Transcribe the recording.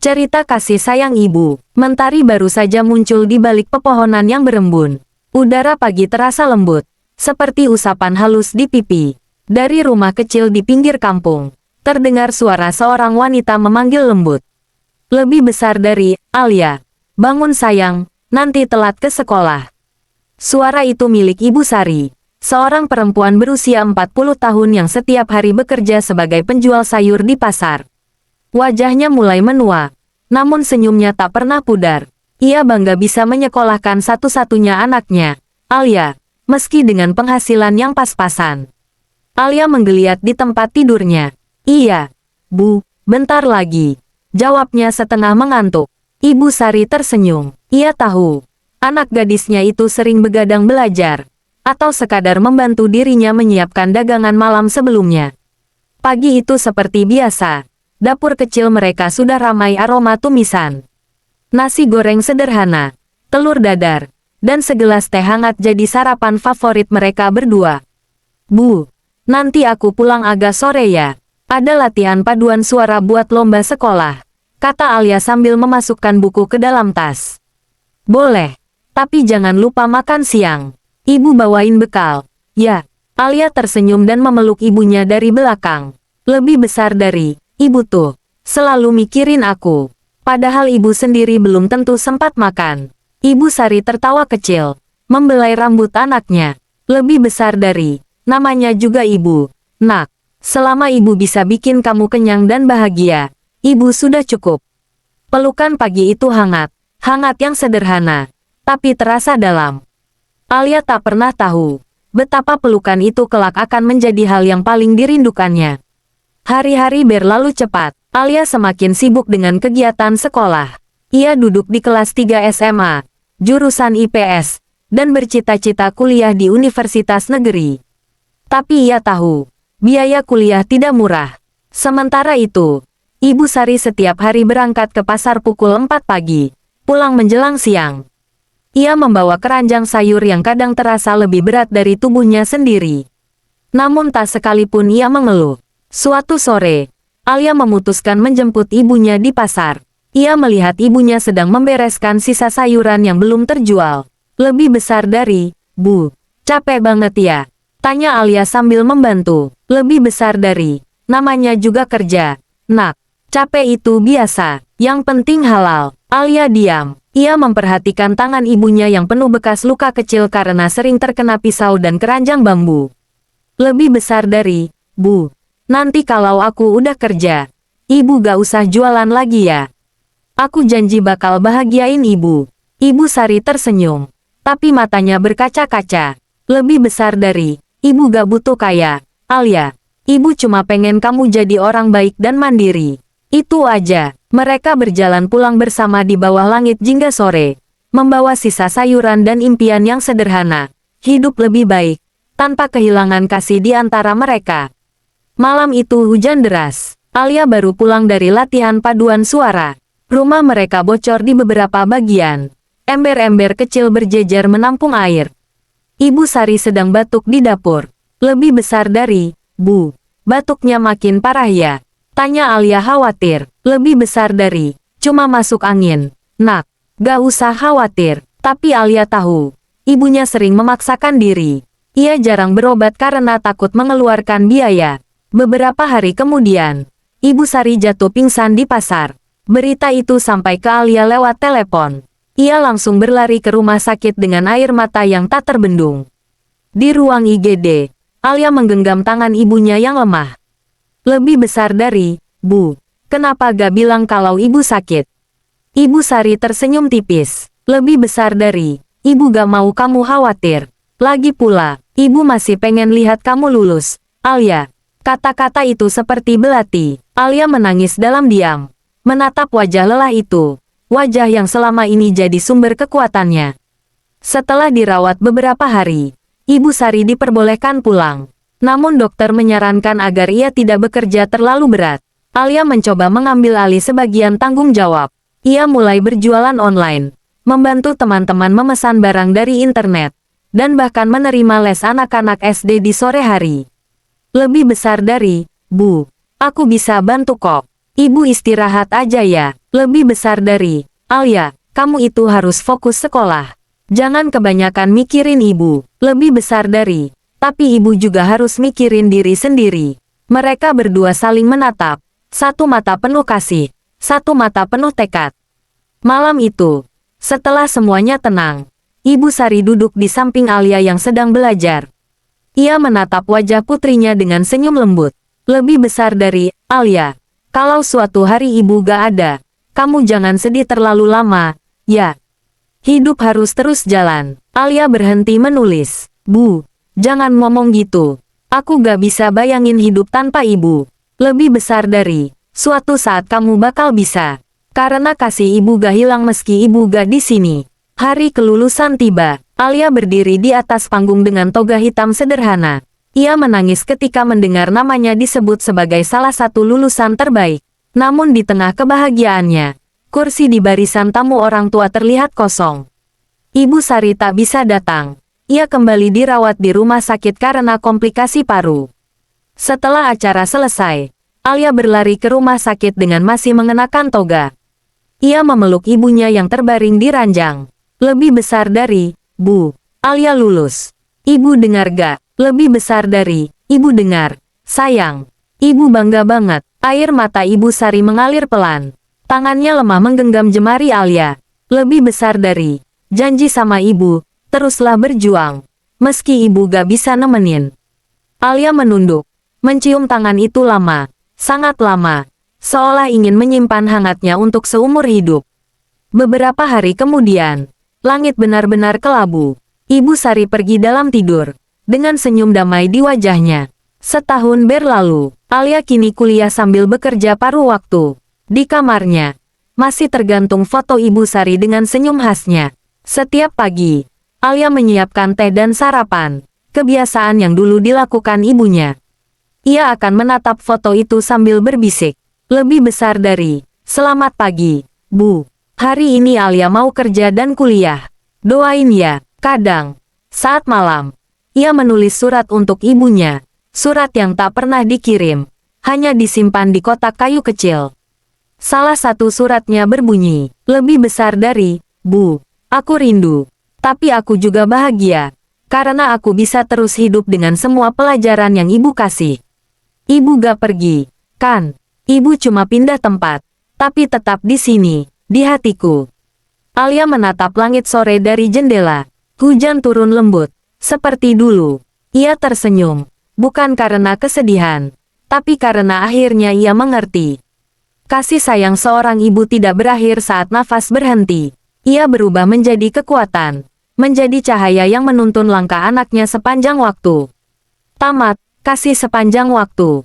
Cerita kasih sayang ibu. Mentari baru saja muncul di balik pepohonan yang berembun. Udara pagi terasa lembut, seperti usapan halus di pipi. Dari rumah kecil di pinggir kampung, terdengar suara seorang wanita memanggil lembut. Lebih besar dari, Alia. Bangun sayang, nanti telat ke sekolah. Suara itu milik Ibu Sari, seorang perempuan berusia 40 tahun yang setiap hari bekerja sebagai penjual sayur di pasar. Wajahnya mulai menua, namun senyumnya tak pernah pudar. Ia bangga bisa menyekolahkan satu-satunya anaknya, Alia, meski dengan penghasilan yang pas-pasan. Alia menggeliat di tempat tidurnya. Iya, Bu, bentar lagi. Jawabnya setengah mengantuk. Ibu Sari tersenyum. Ia tahu, anak gadisnya itu sering begadang belajar, atau sekadar membantu dirinya menyiapkan dagangan malam sebelumnya. Pagi itu seperti biasa. Dapur kecil mereka sudah ramai aroma tumisan. Nasi goreng sederhana, telur dadar, dan segelas teh hangat jadi sarapan favorit mereka berdua. Bu, nanti aku pulang agak sore ya. Ada latihan paduan suara buat lomba sekolah, kata Alia sambil memasukkan buku ke dalam tas. Boleh, tapi jangan lupa makan siang. Ibu bawain bekal. Ya, Alia tersenyum dan memeluk ibunya dari belakang. Lebih besar dari, ibu tuh, selalu mikirin aku. Padahal ibu sendiri belum tentu sempat makan. Ibu Sari tertawa kecil, membelai rambut anaknya. Lebih besar dari, namanya juga ibu. Nak, selama ibu bisa bikin kamu kenyang dan bahagia, ibu sudah cukup. Pelukan pagi itu hangat yang sederhana, tapi terasa dalam. Alia tak pernah tahu betapa pelukan itu kelak akan menjadi hal yang paling dirindukannya. Hari-hari berlalu cepat. Alia semakin sibuk dengan kegiatan sekolah. Ia duduk di kelas 3 SMA, jurusan IPS, dan bercita-cita kuliah di universitas negeri. Tapi ia tahu, biaya kuliah tidak murah. Sementara itu, Ibu Sari setiap hari berangkat ke pasar pukul 4 pagi, pulang menjelang siang. Ia membawa keranjang sayur yang kadang terasa lebih berat dari tubuhnya sendiri. Namun tak sekalipun ia mengeluh. Suatu sore, Alia memutuskan menjemput ibunya di pasar. Ia melihat ibunya sedang membereskan sisa sayuran yang belum terjual. Lebih besar dari, Bu, capek banget ya? Tanya Alia sambil membantu. Lebih besar dari, namanya juga kerja. Nak, capek itu biasa, yang penting halal. Alia diam. Ia memperhatikan tangan ibunya yang penuh bekas luka kecil karena sering terkena pisau dan keranjang bambu. Lebih besar dari, Bu. Nanti kalau aku udah kerja, ibu gak usah jualan lagi ya. Aku janji bakal bahagiain ibu. Ibu Sari tersenyum, tapi matanya berkaca-kaca. Lebih besar dari, ibu gak butuh kaya, Alia. Ibu cuma pengen kamu jadi orang baik dan mandiri. Itu aja. Mereka berjalan pulang bersama di bawah langit jingga sore, membawa sisa sayuran dan impian yang sederhana. Hidup lebih baik, tanpa kehilangan kasih di antara mereka. Malam itu hujan deras. Alia baru pulang dari latihan paduan suara. Rumah mereka bocor di beberapa bagian. Ember-ember kecil berjejer menampung air. Ibu Sari sedang batuk di dapur. Lebih besar dari, Bu. Batuknya makin parah ya? Tanya Alia khawatir. Lebih besar dari, cuma masuk angin. Nak, gak usah khawatir. Tapi Alia tahu, ibunya sering memaksakan diri. Ia jarang berobat karena takut mengeluarkan biaya. Beberapa hari kemudian, Ibu Sari jatuh pingsan di pasar. Berita itu sampai ke Alia lewat telepon. Ia langsung berlari ke rumah sakit dengan air mata yang tak terbendung. Di ruang IGD, Alia menggenggam tangan ibunya yang lemah. Lebih besar dari, Bu, kenapa gak bilang kalau ibu sakit? Ibu Sari tersenyum tipis. Lebih besar dari, ibu gak mau kamu khawatir. Lagi pula, ibu masih pengen lihat kamu lulus, Alia. Kata-kata itu seperti belati. Alia menangis dalam diam, menatap wajah lelah itu, wajah yang selama ini jadi sumber kekuatannya. Setelah dirawat beberapa hari, Ibu Sari diperbolehkan pulang. Namun dokter menyarankan agar ia tidak bekerja terlalu berat. Alia mencoba mengambil alih sebagian tanggung jawab. Ia mulai berjualan online, membantu teman-teman memesan barang dari internet, dan bahkan menerima les anak-anak SD di sore hari. Lebih besar dari, Bu, aku bisa bantu kok. Ibu istirahat aja ya. Lebih besar dari, Alia, kamu itu harus fokus sekolah. Jangan kebanyakan mikirin ibu. Lebih besar dari, tapi ibu juga harus mikirin diri sendiri. Mereka berdua saling menatap. Satu mata penuh kasih, satu mata penuh tekad. Malam itu, setelah semuanya tenang, Ibu Sari duduk di samping Alia yang sedang belajar. Ia menatap wajah putrinya dengan senyum lembut. Lebih besar dari, Alia, kalau suatu hari ibu gak ada, kamu jangan sedih terlalu lama, ya. Hidup harus terus jalan. Alia berhenti menulis. Bu, jangan ngomong gitu. Aku gak bisa bayangin hidup tanpa ibu. Lebih besar dari, suatu saat kamu bakal bisa. Karena kasih ibu gak hilang meski ibu gak di sini. Hari kelulusan tiba. Alia berdiri di atas panggung dengan toga hitam sederhana. Ia menangis ketika mendengar namanya disebut sebagai salah satu lulusan terbaik. Namun di tengah kebahagiaannya, kursi di barisan tamu orang tua terlihat kosong. Ibu Sari tak bisa datang. Ia kembali dirawat di rumah sakit karena komplikasi paru. Setelah acara selesai, Alia berlari ke rumah sakit dengan masih mengenakan toga. Ia memeluk ibunya yang terbaring di ranjang. Lebih besar dari, Bu, Alia lulus. Ibu dengar gak? Lebih besar dari, ibu dengar. Sayang, ibu bangga banget. Air mata ibu Sari mengalir pelan. Tangannya lemah menggenggam jemari Alia. Lebih besar dari, janji sama ibu, teruslah berjuang. Meski ibu gak bisa nemenin. Alia menunduk, mencium tangan itu lama, sangat lama. Seolah ingin menyimpan hangatnya untuk seumur hidup. Beberapa hari kemudian, langit benar-benar kelabu. Ibu Sari pergi dalam tidur, dengan senyum damai di wajahnya. Setahun berlalu, Alia kini kuliah sambil bekerja paruh waktu. Di kamarnya, masih tergantung foto Ibu Sari dengan senyum khasnya. Setiap pagi, Alia menyiapkan teh dan sarapan, kebiasaan yang dulu dilakukan ibunya. Ia akan menatap foto itu sambil berbisik. Lebih besar dari, selamat pagi, Bu. Hari ini Alia mau kerja dan kuliah. Doain ya. Kadang, saat malam, ia menulis surat untuk ibunya. Surat yang tak pernah dikirim, hanya disimpan di kotak kayu kecil. Salah satu suratnya berbunyi, lebih besar dari, Bu, aku rindu. Tapi aku juga bahagia, karena aku bisa terus hidup dengan semua pelajaran yang ibu kasih. Ibu gak pergi, kan? Ibu cuma pindah tempat, tapi tetap di sini, di hatiku. Alia menatap langit sore dari jendela. Hujan turun lembut, seperti dulu. Ia tersenyum, bukan karena kesedihan, tapi karena akhirnya ia mengerti. Kasih sayang seorang ibu tidak berakhir saat nafas berhenti. Ia berubah menjadi kekuatan, menjadi cahaya yang menuntun langkah anaknya sepanjang waktu. Tamat, kasih sepanjang waktu.